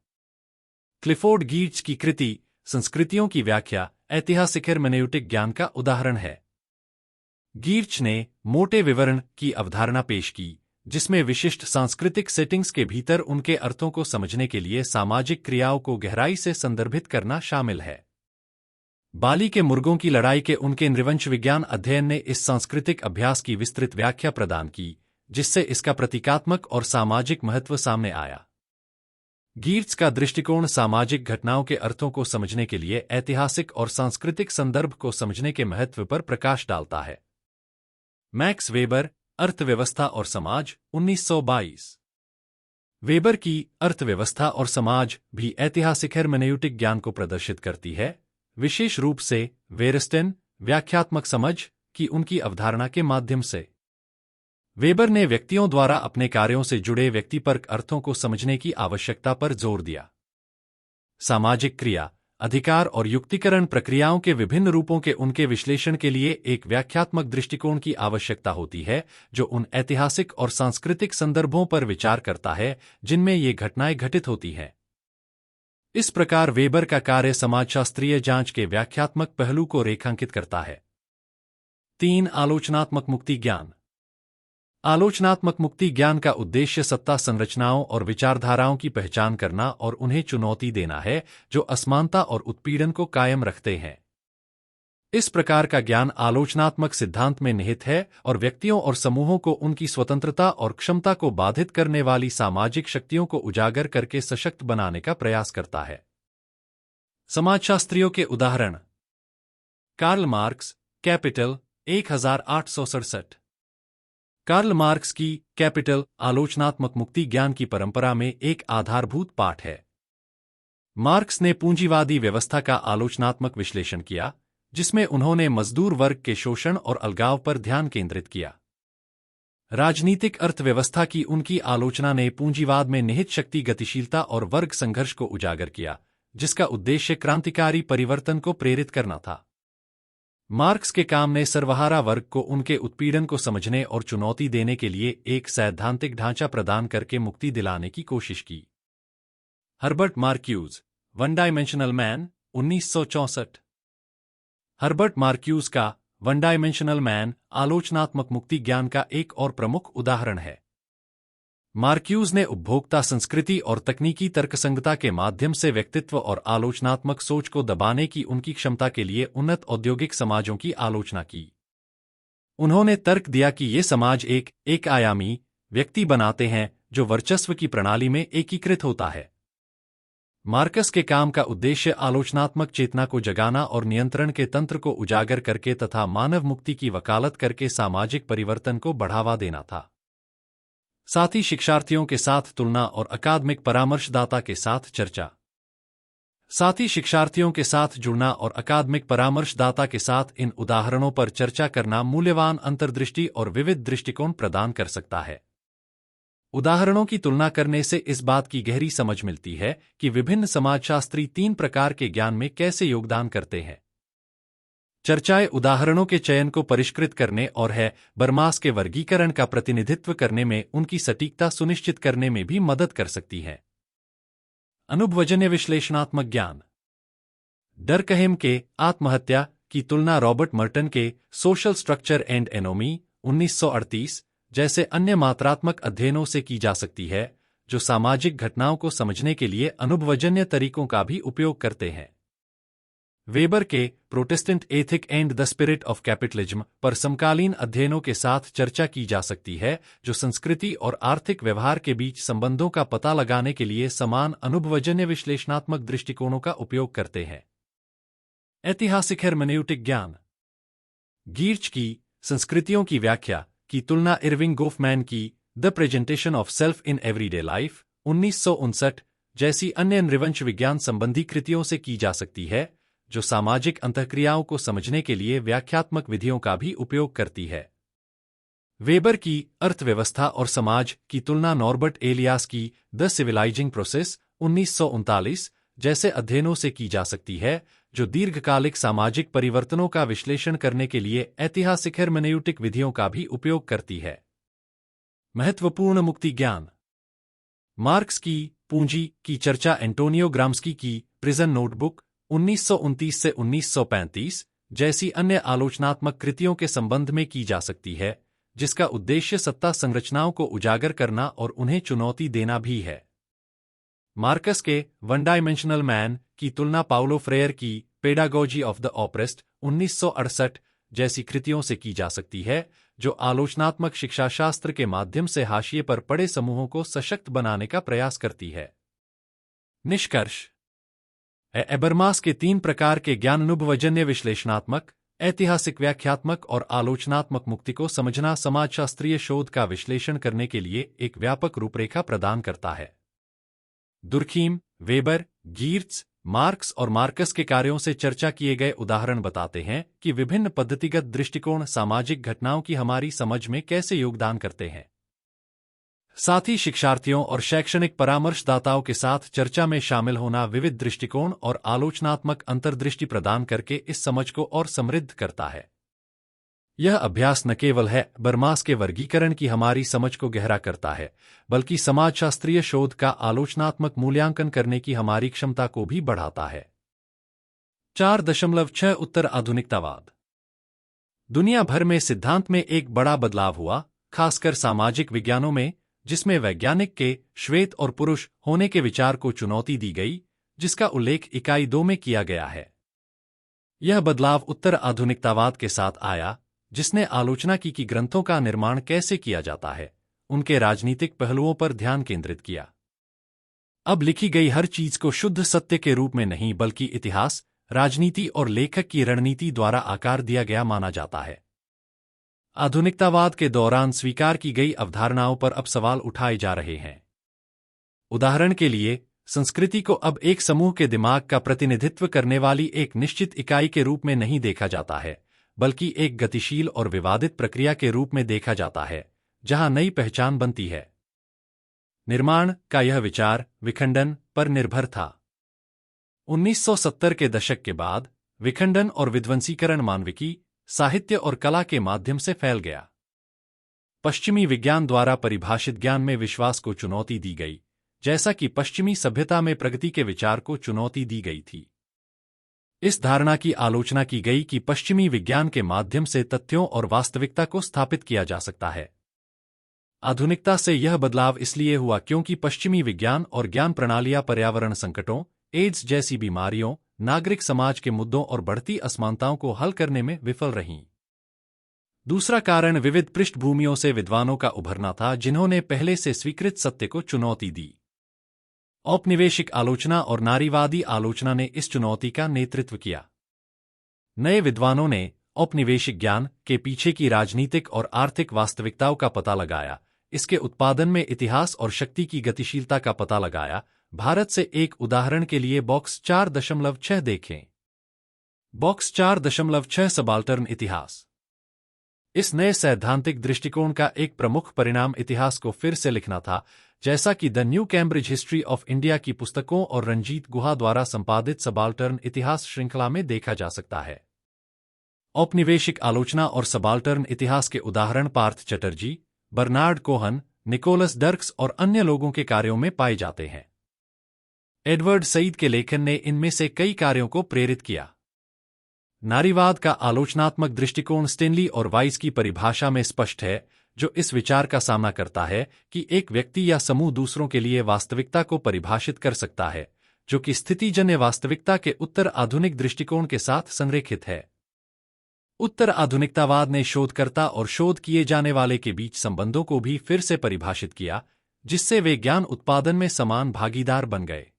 क्लिफोर्ड गीट्स की कृति संस्कृतियों की व्याख्या ऐतिहासिक हेरमेन्यूटिक ज्ञान का उदाहरण है। गीर्च ने मोटे विवरण की अवधारणा पेश की, जिसमें विशिष्ट सांस्कृतिक सेटिंग्स के भीतर उनके अर्थों को समझने के लिए सामाजिक क्रियाओं को गहराई से संदर्भित करना शामिल है। बाली के मुर्गों की लड़ाई के उनके नृवंश विज्ञान अध्ययन ने इस सांस्कृतिक अभ्यास की विस्तृत व्याख्या प्रदान की, जिससे इसका प्रतीकात्मक और सामाजिक महत्व सामने आया। गीट्स का दृष्टिकोण सामाजिक घटनाओं के अर्थों को समझने के लिए ऐतिहासिक और सांस्कृतिक संदर्भ को समझने के महत्व पर प्रकाश डालता है। मैक्स वेबर, अर्थव्यवस्था और समाज, 1922। वेबर की अर्थव्यवस्था और समाज भी ऐतिहासिक हेरमेन्यूटिक ज्ञान को प्रदर्शित करती है, विशेष रूप से वेरस्टेन व्याख्यात्मक समझ की उनकी अवधारणा के माध्यम से। वेबर ने व्यक्तियों द्वारा अपने कार्यों से जुड़े व्यक्तिपरक अर्थों को समझने की आवश्यकता पर जोर दिया। सामाजिक क्रिया, अधिकार और युक्तिकरण प्रक्रियाओं के विभिन्न रूपों के उनके विश्लेषण के लिए एक व्याख्यात्मक दृष्टिकोण की आवश्यकता होती है, जो उन ऐतिहासिक और सांस्कृतिक संदर्भों पर विचार करता है जिनमें ये घटनाएं घटित होती हैं। इस प्रकार वेबर का कार्य समाजशास्त्रीय जांच के व्याख्यात्मक पहलू को रेखांकित करता है। 3. आलोचनात्मक मुक्ति ज्ञान। आलोचनात्मक मुक्ति ज्ञान का उद्देश्य सत्ता संरचनाओं और विचारधाराओं की पहचान करना और उन्हें चुनौती देना है, जो असमानता और उत्पीड़न को कायम रखते हैं। इस प्रकार का ज्ञान आलोचनात्मक सिद्धांत में निहित है और व्यक्तियों और समूहों को उनकी स्वतंत्रता और क्षमता को बाधित करने वाली सामाजिक शक्तियों को उजागर करके सशक्त बनाने का प्रयास करता है। समाजशास्त्रियों के उदाहरण। Karl Marx, Capital, 1867। Karl Marx की कैपिटल आलोचनात्मक मुक्ति ज्ञान की परंपरा में एक आधारभूत पाठ है। मार्क्स ने पूंजीवादी व्यवस्था का आलोचनात्मक विश्लेषण किया, जिसमें उन्होंने मजदूर वर्ग के शोषण और अलगाव पर ध्यान केंद्रित किया। राजनीतिक अर्थव्यवस्था की उनकी आलोचना ने पूंजीवाद में निहित शक्ति, गतिशीलता और वर्ग संघर्ष को उजागर किया, जिसका उद्देश्य क्रांतिकारी परिवर्तन को प्रेरित करना था। मार्क्स के काम ने सर्वहारा वर्ग को उनके उत्पीड़न को समझने और चुनौती देने के लिए एक सैद्धांतिक ढांचा प्रदान करके मुक्ति दिलाने की कोशिश की। Herbert Marquess, one dimensional man, 1964। Herbert Marquess का वन डायमेंशनल मैन आलोचनात्मक मुक्ति ज्ञान का एक और प्रमुख उदाहरण है। मार्क्यूज ने उपभोक्ता संस्कृति और तकनीकी तर्कसंगता के माध्यम से व्यक्तित्व और आलोचनात्मक सोच को दबाने की उनकी क्षमता के लिए उन्नत औद्योगिक समाजों की आलोचना की। उन्होंने तर्क दिया कि ये समाज एक आयामी व्यक्ति बनाते हैं जो वर्चस्व की प्रणाली में एकीकृत होता है। मार्कस के काम का उद्देश्य आलोचनात्मक चेतना को जगाना और नियंत्रण के तंत्र को उजागर करके तथा मानव मुक्ति की वकालत करके सामाजिक परिवर्तन को बढ़ावा देना था। साथ ही शिक्षार्थियों के साथ तुलना और अकादमिक परामर्शदाता के साथ चर्चा। साथ ही शिक्षार्थियों के साथ जुड़ना और अकादमिक परामर्शदाता के साथ इन उदाहरणों पर चर्चा करना मूल्यवान अंतर्दृष्टि और विविध दृष्टिकोण प्रदान कर सकता है। उदाहरणों की तुलना करने से इस बात की गहरी समझ मिलती है कि विभिन्न समाजशास्त्री 3 प्रकार के ज्ञान में कैसे योगदान करते हैं। चर्चाएं उदाहरणों के चयन को परिष्कृत करने और बरमास के वर्गीकरण का प्रतिनिधित्व करने में उनकी सटीकता सुनिश्चित करने में भी मदद कर सकती हैं। अनुभवजन्य विश्लेषणात्मक ज्ञान। डर्कहेम के आत्महत्या की तुलना रॉबर्ट मर्टन के सोशल स्ट्रक्चर एंड एनोमी, 1938 जैसे अन्य मात्रात्मक अध्ययनों से की जा सकती है, जो सामाजिक घटनाओं को समझने के लिए अनुभवजन्य तरीकों का भी उपयोग करते हैं। वेबर के Protestant ethic and the spirit of capitalism पर समकालीन अध्ययनों के साथ चर्चा की जा सकती है, जो संस्कृति और आर्थिक व्यवहार के बीच संबंधों का पता लगाने के लिए समान अनुभवजन्य विश्लेषणात्मक दृष्टिकोणों का उपयोग करते हैं। ऐतिहासिक हेरमेन्यूटिक ज्ञान। गिर्च की संस्कृतियों की व्याख्या की तुलना इरविंग गोफमैन की the presentation of self in everyday life 1959 जैसी अन्य नृवंश विज्ञान संबंधी कृतियों से की जा सकती है, जो सामाजिक अंतःक्रियाओं को समझने के लिए व्याख्यात्मक विधियों का भी उपयोग करती है। वेबर की अर्थव्यवस्था और समाज की तुलना नॉर्बर्ट एलियास की द सिविलाइजिंग प्रोसेस 1939 जैसे अध्ययनों से की जा सकती है, जो दीर्घकालिक सामाजिक परिवर्तनों का विश्लेषण करने के लिए ऐतिहासिक हेरमेन्यूटिक विधियों का भी उपयोग करती है। महत्वपूर्ण मुक्ति ज्ञान। मार्क्स की पूंजी की चर्चा एंटोनियो ग्राम्स्की की प्रिजन नोटबुक 1929 से 1935 जैसी अन्य आलोचनात्मक कृतियों के संबंध में की जा सकती है, जिसका उद्देश्य सत्ता संरचनाओं को उजागर करना और उन्हें चुनौती देना भी है। मार्कस के वन डायमेंशनल मैन की तुलना पाउलो फ्रेयर की पेडागोजी ऑफ द ऑप्रेस्ड 1968 जैसी कृतियों से की जा सकती है, जो आलोचनात्मक शिक्षाशास्त्र के माध्यम से हाशिए पर पड़े समूहों को सशक्त बनाने का प्रयास करती है। निष्कर्ष। एबरमास के 3 प्रकार के ज्ञानानुभवजन्य विश्लेषणात्मक, ऐतिहासिक व्याख्यात्मक और आलोचनात्मक मुक्ति को समझना समाजशास्त्रीय शोध का विश्लेषण करने के लिए एक व्यापक रूपरेखा प्रदान करता है। दुर्खीम, वेबर, गिर्च, मार्क्स और मार्कस के कार्यों से चर्चा किए गए उदाहरण बताते हैं कि विभिन्न पद्धतिगत दृष्टिकोण सामाजिक घटनाओं की हमारी समझ में कैसे योगदान करते हैं। साथ ही शिक्षार्थियों और शैक्षणिक परामर्शदाताओं के साथ चर्चा में शामिल होना विविध दृष्टिकोण और आलोचनात्मक अंतर्दृष्टि प्रदान करके इस समझ को और समृद्ध करता है। यह अभ्यास न केवल है बरमास के वर्गीकरण की हमारी समझ को गहरा करता है, बल्कि समाजशास्त्रीय शोध का आलोचनात्मक मूल्यांकन करने की हमारी क्षमता को भी बढ़ाता है। 4.6 उत्तर आधुनिकतावाद। दुनिया भर में सिद्धांत में एक बड़ा बदलाव हुआ, खासकर सामाजिक विज्ञानों में, जिसमें वैज्ञानिक के श्वेत और पुरुष होने के विचार को चुनौती दी गई, जिसका उल्लेख इकाई 2 में किया गया है। यह बदलाव उत्तर आधुनिकतावाद के साथ आया, जिसने आलोचना की कि ग्रंथों का निर्माण कैसे किया जाता है, उनके राजनीतिक पहलुओं पर ध्यान केंद्रित किया। अब लिखी गई हर चीज को शुद्ध सत्य के रूप में नहीं, बल्कि इतिहास, राजनीति और लेखक की रणनीति द्वारा आकार दिया गया माना जाता है। आधुनिकतावाद के दौरान स्वीकार की गई अवधारणाओं पर अब सवाल उठाए जा रहे हैं। उदाहरण के लिए, संस्कृति को अब एक समूह के दिमाग का प्रतिनिधित्व करने वाली एक निश्चित इकाई के रूप में नहीं देखा जाता है, बल्कि एक गतिशील और विवादित प्रक्रिया के रूप में देखा जाता है, जहां नई पहचान बनती है। निर्माण का यह विचार विखंडन पर निर्भर था। 1970 के दशक के बाद विखंडन और विध्वंसीकरण मानविकी, साहित्य और कला के माध्यम से फैल गया। पश्चिमी विज्ञान द्वारा परिभाषित ज्ञान में विश्वास को चुनौती दी गई, जैसा कि पश्चिमी सभ्यता में प्रगति के विचार को चुनौती दी गई थी। इस धारणा की आलोचना की गई कि पश्चिमी विज्ञान के माध्यम से तथ्यों और वास्तविकता को स्थापित किया जा सकता है। आधुनिकता से यह बदलाव इसलिए हुआ क्योंकि पश्चिमी विज्ञान और ज्ञान प्रणालियां पर्यावरण संकटों, एड्स जैसी बीमारियों, नागरिक समाज के मुद्दों और बढ़ती असमानताओं को हल करने में विफल रहीं। दूसरा कारण विविध पृष्ठभूमियों से विद्वानों का उभरना था, जिन्होंने पहले से स्वीकृत सत्य को चुनौती दी। औपनिवेशिक आलोचना और नारीवादी आलोचना ने इस चुनौती का नेतृत्व किया। नए विद्वानों ने औपनिवेशिक ज्ञान के पीछे की राजनीतिक और आर्थिक वास्तविकताओं का पता लगाया, इसके उत्पादन में इतिहास और शक्ति की गतिशीलता का पता लगाया। भारत से एक उदाहरण के लिए बॉक्स 4.6 देखें। बॉक्स 4.6 सबाल्टर्न इतिहास। इस नए सैद्धांतिक दृष्टिकोण का एक प्रमुख परिणाम इतिहास को फिर से लिखना था, जैसा कि the new Cambridge history of India की पुस्तकों और रंजीत गुहा द्वारा संपादित सबाल्टर्न इतिहास श्रृंखला में देखा जा सकता है। औपनिवेशिक आलोचना और सबाल्टर्न इतिहास के उदाहरण Partha Chatterjee, Bernard Cohn, Nicholas Dirks और अन्य लोगों के कार्यों में पाए जाते हैं। एडवर्ड सईद के लेखन ने इनमें से कई कार्यों को प्रेरित किया। नारीवाद का आलोचनात्मक दृष्टिकोण स्टेनली और वाइस की परिभाषा में स्पष्ट है, जो इस विचार का सामना करता है कि एक व्यक्ति या समूह दूसरों के लिए वास्तविकता को परिभाषित कर सकता है, जो कि स्थितिजन्य वास्तविकता के उत्तर आधुनिक दृष्टिकोण के साथ संरेखित है। उत्तर आधुनिकतावाद ने शोधकर्ता और शोध किए जाने वाले के बीच संबंधों को भी फिर से परिभाषित किया, जिससे वे ज्ञान उत्पादन में समान भागीदार बन गए।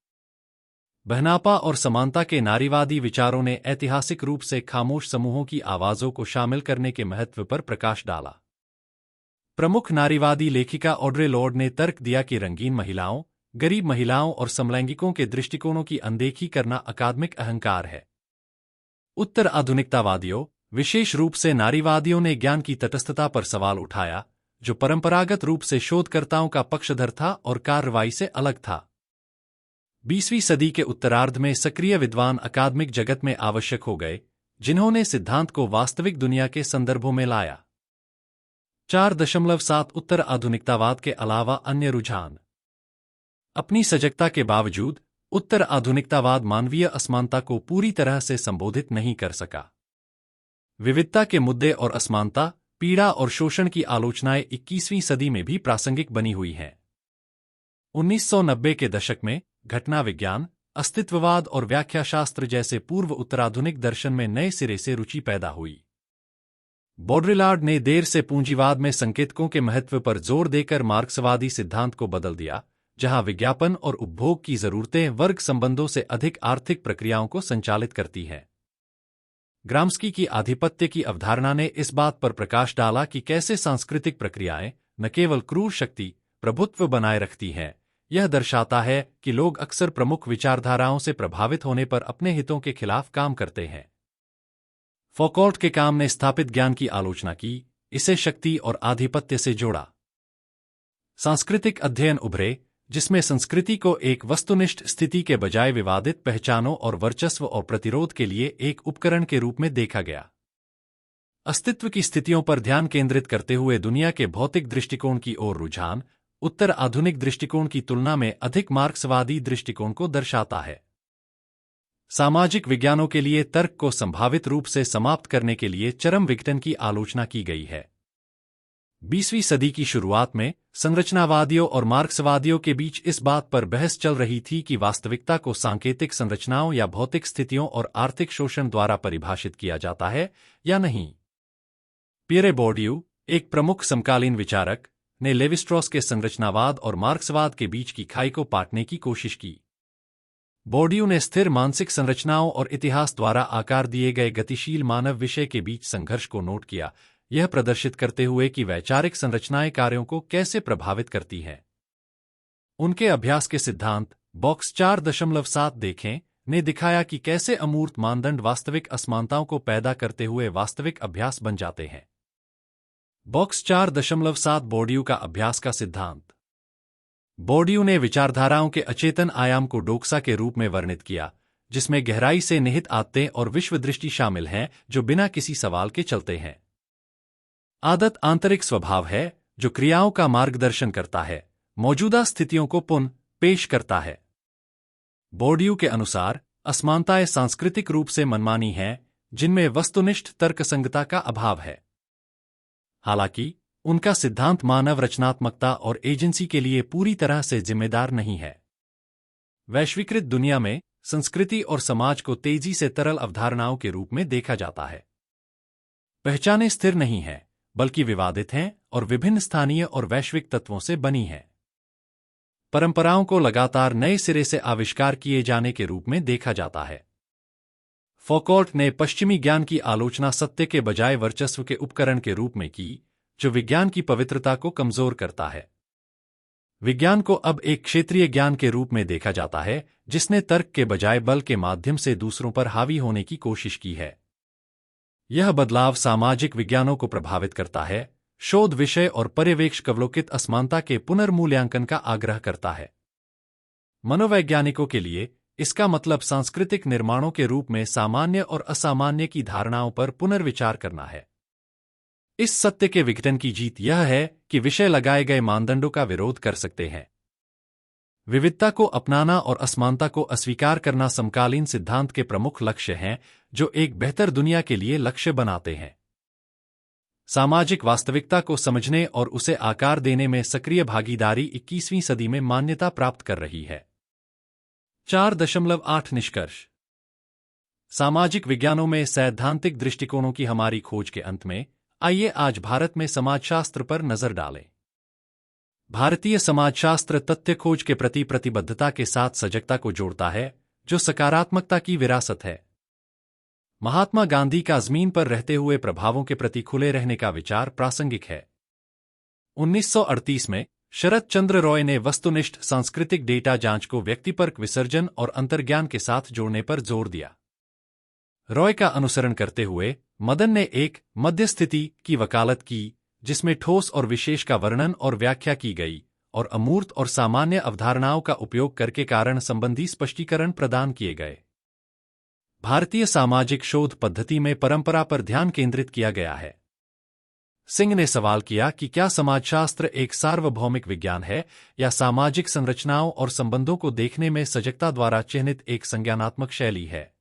बहनापा और समानता के नारीवादी विचारों ने ऐतिहासिक रूप से खामोश समूहों की आवाजों को शामिल करने के महत्व पर प्रकाश डाला। प्रमुख नारीवादी लेखिका ऑड्रे लॉर्ड ने तर्क दिया कि रंगीन महिलाओं, गरीब महिलाओं और समलैंगिकों के दृष्टिकोणों की अनदेखी करना अकादमिक अहंकार है। उत्तर आधुनिकतावादियों, विशेष रूप से नारीवादियों ने ज्ञान की तटस्थता पर सवाल उठाया, जो परंपरागत रूप से शोधकर्ताओं का पक्षधर था और कार्रवाई से अलग था। 20वीं सदी के उत्तरार्ध में सक्रिय विद्वान अकादमिक जगत में आवश्यक हो गए, जिन्होंने सिद्धांत को वास्तविक दुनिया के संदर्भों में लाया। 4.7 उत्तर आधुनिकतावाद के अलावा अन्य रुझान। अपनी सजगता के बावजूद, उत्तर आधुनिकतावाद मानवीय असमानता को पूरी तरह से संबोधित नहीं कर सका। विविधता के मुद्दे और असमानता, पीड़ा और शोषण की आलोचनाएं 21वीं सदी में भी प्रासंगिक बनी हुई हैं। 1990 के दशक में घटना विज्ञान, अस्तित्ववाद और व्याख्याशास्त्र जैसे पूर्व उत्तराधुनिक दर्शन में नए सिरे से रुचि पैदा हुई। बॉड्रिलार्ड ने देर से पूंजीवाद में संकेतकों के महत्व पर जोर देकर मार्क्सवादी सिद्धांत को बदल दिया, जहां विज्ञापन और उपभोग की जरूरतें वर्ग संबंधों से अधिक आर्थिक प्रक्रियाओं को संचालित करती हैं। ग्राम्स्की की आधिपत्य की अवधारणा ने इस बात पर प्रकाश डाला कि कैसे सांस्कृतिक प्रक्रियाएं न केवल क्रूर शक्ति प्रभुत्व बनाए रखती हैं, यह दर्शाता है कि लोग अक्सर प्रमुख विचारधाराओं से प्रभावित होने पर अपने हितों के खिलाफ काम करते हैं। फौकॉल्ट के काम ने स्थापित ज्ञान की आलोचना की, इसे शक्ति और आधिपत्य से जोड़ा। सांस्कृतिक अध्ययन उभरे, जिसमें संस्कृति को एक वस्तुनिष्ठ स्थिति के बजाय विवादित पहचानों और वर्चस्व और प्रतिरोध के लिए एक उपकरण के रूप में देखा गया। अस्तित्व की स्थितियों पर ध्यान केंद्रित करते हुए दुनिया के भौतिक दृष्टिकोण की ओर रुझान, उत्तर आधुनिक दृष्टिकोण की तुलना में अधिक मार्क्सवादी दृष्टिकोण को दर्शाता है। सामाजिक विज्ञानों के लिए तर्क को संभावित रूप से समाप्त करने के लिए चरम विघटन की आलोचना की गई है। 20वीं सदी की शुरुआत में संरचनावादियों और मार्क्सवादियों के बीच इस बात पर बहस चल रही थी कि वास्तविकता को सांकेतिक संरचनाओं या भौतिक स्थितियों और आर्थिक शोषण द्वारा परिभाषित किया जाता है या नहीं। पियरे बोर्डियू, एक प्रमुख समकालीन विचारक, ने लेवी-स्ट्रॉस के संरचनावाद और मार्क्सवाद के बीच की खाई को पाटने की कोशिश की। बोर्डियू ने स्थिर मानसिक संरचनाओं और इतिहास द्वारा आकार दिए गए गतिशील मानव विषय के बीच संघर्ष को नोट किया, यह प्रदर्शित करते हुए कि वैचारिक संरचनाएं कार्यों को कैसे प्रभावित करती हैं। उनके अभ्यास के सिद्धांत, बॉक्स 4.7 देखें, ने दिखाया कि कैसे अमूर्त मानदंड वास्तविक असमानताओं को पैदा करते हुए वास्तविक अभ्यास बन जाते हैं। बॉक्स 4.7 बोर्डियू का अभ्यास का सिद्धांत। बोर्डियू ने विचारधाराओं के अचेतन आयाम को डोक्सा के रूप में वर्णित किया, जिसमें गहराई से निहित आदतें और विश्वदृष्टि शामिल हैं जो बिना किसी सवाल के चलते हैं। आदत आंतरिक स्वभाव है जो क्रियाओं का मार्गदर्शन करता है, मौजूदा स्थितियों को पुनः पेश करता है। बोर्डियू के अनुसार असमानताएं सांस्कृतिक रूप से मनमानी हैं, जिनमें वस्तुनिष्ठ तर्कसंगता का अभाव है। हालांकि उनका सिद्धांत मानव रचनात्मकता और एजेंसी के लिए पूरी तरह से जिम्मेदार नहीं है। वैश्वीकृत दुनिया में संस्कृति और समाज को तेजी से तरल अवधारणाओं के रूप में देखा जाता है। पहचानें स्थिर नहीं हैं, बल्कि विवादित हैं और विभिन्न स्थानीय और वैश्विक तत्वों से बनी हैं। परंपराओं को लगातार नए सिरे से आविष्कार किए जाने के रूप में देखा जाता है। फौकॉल्ट ने पश्चिमी ज्ञान की आलोचना सत्य के बजाय वर्चस्व के उपकरण के रूप में की, जो विज्ञान की पवित्रता को कमजोर करता है। विज्ञान को अब एक क्षेत्रीय ज्ञान के रूप में देखा जाता है, जिसने तर्क के बजाय बल के माध्यम से दूसरों पर हावी होने की कोशिश की है। यह बदलाव सामाजिक विज्ञानों को प्रभावित करता है, शोध विषय और पर्यवेक्षकवलोकित असमानता के पुनर्मूल्यांकन का आग्रह करता है। मनोवैज्ञानिकों के लिए इसका मतलब सांस्कृतिक निर्माणों के रूप में सामान्य और असामान्य की धारणाओं पर पुनर्विचार करना है। इस सत्य के विघटन की जीत यह है कि विषय लगाए गए मानदंडों का विरोध कर सकते हैं। विविधता को अपनाना और असमानता को अस्वीकार करना समकालीन सिद्धांत के प्रमुख लक्ष्य हैं, जो एक बेहतर दुनिया के लिए लक्ष्य बनाते हैं। सामाजिक वास्तविकता को समझने और उसे आकार देने में सक्रिय भागीदारी 21वीं सदी में मान्यता प्राप्त कर रही है। 4.8 निष्कर्ष। सामाजिक विज्ञानों में सैद्धांतिक दृष्टिकोणों की हमारी खोज के अंत में आइए आज भारत में समाजशास्त्र पर नजर डालें। भारतीय समाजशास्त्र तथ्य खोज के प्रति प्रतिबद्धता के साथ सजगता को जोड़ता है, जो सकारात्मकता की विरासत है। महात्मा गांधी का ज़मीन पर रहते हुए प्रभावों के प्रति खुले रहने का विचार प्रासंगिक है। 1938 में शरद चंद्र रॉय ने वस्तुनिष्ठ सांस्कृतिक डेटा जांच को व्यक्तिपरक विसर्जन और अंतर्ज्ञान के साथ जोड़ने पर जोर दिया। रॉय का अनुसरण करते हुए मदन ने एक मध्यस्थिति की वकालत की, जिसमें ठोस और विशेष का वर्णन और व्याख्या की गई और अमूर्त और सामान्य अवधारणाओं का उपयोग करके कारण संबंधी स्पष्टीकरण प्रदान किए गए। भारतीय सामाजिक शोध पद्धति में परंपरा पर ध्यान केंद्रित किया गया है। सिंह ने सवाल किया कि क्या समाजशास्त्र एक सार्वभौमिक विज्ञान है या सामाजिक संरचनाओं और संबंधों को देखने में सजगता द्वारा चिह्नित एक संज्ञानात्मक शैली है।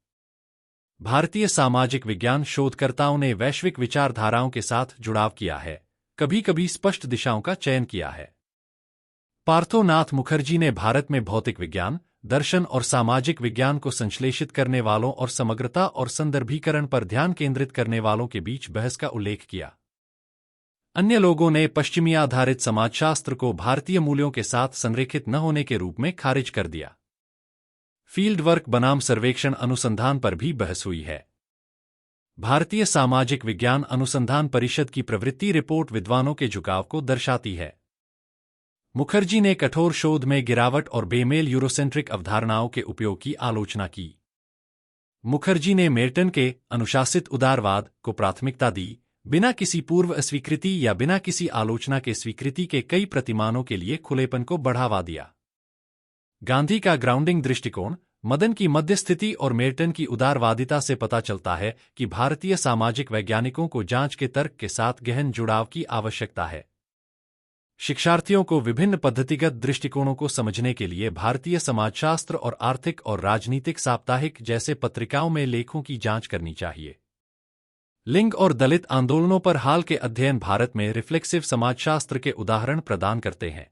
भारतीय सामाजिक विज्ञान शोधकर्ताओं ने वैश्विक विचारधाराओं के साथ जुड़ाव किया है, कभी कभी स्पष्ट दिशाओं का चयन किया है। पार्थोनाथ मुखर्जी ने भारत में भौतिक विज्ञान, दर्शन और सामाजिक विज्ञान को संश्लेषित करने वालों और समग्रता और संदर्भीकरण पर ध्यान केंद्रित करने वालों के बीच बहस का उल्लेख किया। अन्य लोगों ने पश्चिमी आधारित समाजशास्त्र को भारतीय मूल्यों के साथ संरेखित न होने के रूप में खारिज कर दिया। फील्ड वर्क बनाम सर्वेक्षण अनुसंधान पर भी बहस हुई है। भारतीय सामाजिक विज्ञान अनुसंधान परिषद की प्रवृत्ति रिपोर्ट विद्वानों के झुकाव को दर्शाती है। मुखर्जी ने कठोर शोध में गिरावट और बेमेल यूरोसेंट्रिक अवधारणाओं के उपयोग की आलोचना की। मुखर्जी ने मेर्टन के अनुशासित उदारवाद को प्राथमिकता दी, बिना किसी पूर्व अस्वीकृति या बिना किसी आलोचना के स्वीकृति के कई प्रतिमानों के लिए खुलेपन को बढ़ावा दिया। गांधी का ग्राउंडिंग दृष्टिकोण, मदन की मध्यस्थिति और मेर्टन की उदारवादिता से पता चलता है कि भारतीय सामाजिक वैज्ञानिकों को जांच के तर्क के साथ गहन जुड़ाव की आवश्यकता है। शिक्षार्थियों को विभिन्न पद्धतिगत दृष्टिकोणों को समझने के लिए भारतीय समाजशास्त्र और आर्थिक और राजनीतिक साप्ताहिक जैसे पत्रिकाओं में लेखों की जांच करनी चाहिए। लिंग और दलित आंदोलनों पर हाल के अध्ययन भारत में रिफ्लेक्सिव समाजशास्त्र के उदाहरण प्रदान करते हैं।